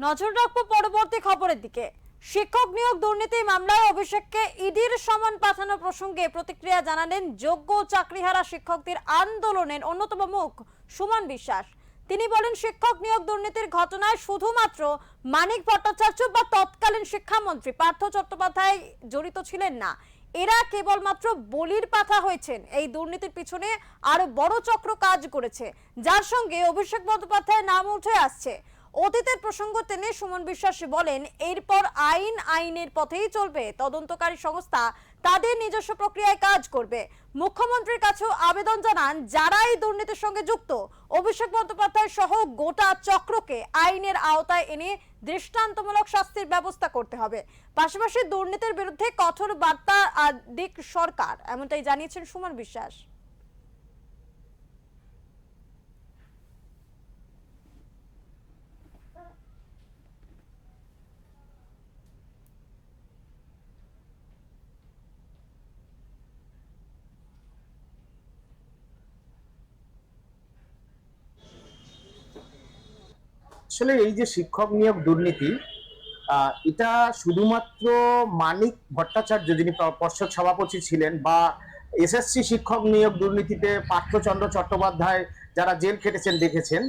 নজর রাখবো পরবর্তী খবরের দিকে। শিক্ষক নিয়োগ দুর্নীতি মামলায় অভিষেককে ইডির সমন পাঠানো প্রসঙ্গে প্রতিক্রিয়া জানালেন যোগ্য চাকরিহারা শিক্ষকদের আন্দোলনের অন্যতম মুখ সুমন বিশ্বাস। তিনি বলেন, শিক্ষক নিয়োগ দুর্নীতির ঘটনায় শুধুমাত্র মানিক ভট্টাচার্য বা তৎকালীন শিক্ষামন্ত্রী পার্থ চট্টোপাধ্যায় জড়িত ছিলেন না, এরা কেবলমাত্র বলির পাঠা হয়েছেন। এই দুর্নীতির পিছনে আরো বড় চক্র কাজ করেছে, যার সঙ্গে অভিষেক বন্দ্যোপাধ্যায়ের নাম উঠে আসছে। অতীতের প্রসঙ্গ টেনে সুমন বিশ্বাস বলেন, এরপর আইনের পথেই চলবে। তদন্তকারী সংস্থা তাদের নিজস্ব প্রক্রিয়ায় কাজ করবে। মুখ্যমন্ত্রীর কাছেও আবেদন জানান যারা এই দুর্নীতির সঙ্গে যুক্ত, অভিষেক বন্দ্যোপাধ্যায় সহ গোটা চক্রকে আইনের আওতায় এনে দৃষ্টান্তমূলক শাস্তির ব্যবস্থা করতে হবে। পাশাপাশি দুর্নীতির বিরুদ্ধে কঠোর বার্তা দিক সরকার, এমনটাই জানিয়েছেন সুমন বিশ্বাস। আসলে এই যে শিক্ষক নিয়োগ দুর্নীতি, এটা শুধুমাত্র মানিক ভট্টাচার্য যিনি পর্ষদ সভাপতি ছিলেন বা এসএসসি শিক্ষক নিয়োগ দুর্নীতিতে পার্থচন্দ্র চট্টোপাধ্যায় যারা জেল খেটেছেন দেখেছেন,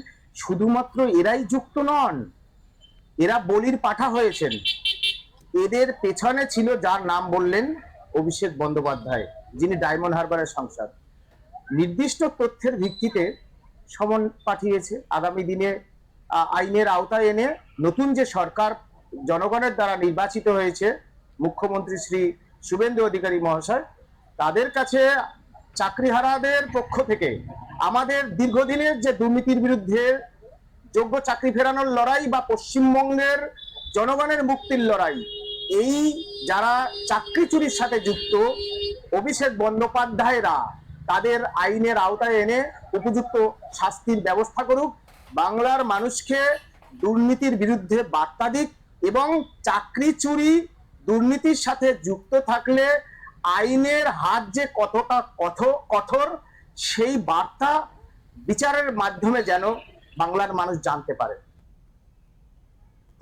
শুধুমাত্র এরাই যুক্ত নন, এরা বলির পাঠা হয়েছেন। এদের পেছনে ছিল যার নাম বললেন অভিষেক বন্দ্যোপাধ্যায়, যিনি ডায়মন্ড হারবারের সাংসদ। নির্দিষ্ট তথ্যের ভিত্তিতে সমন পাঠিয়েছে। আগামী দিনে আইনের আওতায় এনে নতুন যে সরকার জনগণের দ্বারা নির্বাচিত হয়েছে, মুখ্যমন্ত্রী শ্রী শুভেন্দু অধিকারী মহাশয়, তাদের কাছে চাকরিহারাদের পক্ষ থেকে আমাদের দীর্ঘদিনের যে দুর্নীতির বিরুদ্ধে যোগ্য চাকরি ফেরানোর লড়াই বা পশ্চিমবঙ্গের জনগণের মুক্তির লড়াই, এই যারা চাকরি চুরির সাথে যুক্ত অভিষেক বন্দ্যোপাধ্যায়রা তাদের আইনের আওতায় এনে উপযুক্ত শাস্তির ব্যবস্থা করুক, বাংলার মানুষকে দুর্নীতির বিরুদ্ধে বার্তা দিক এবং চাকরি চুরি দুর্নীতির সাথে যুক্ত থাকলে আইনের হাত যে কতটা কঠোর সেই বার্তা বিচারের মাধ্যমে যেন বাংলার মানুষ জানতে পারে।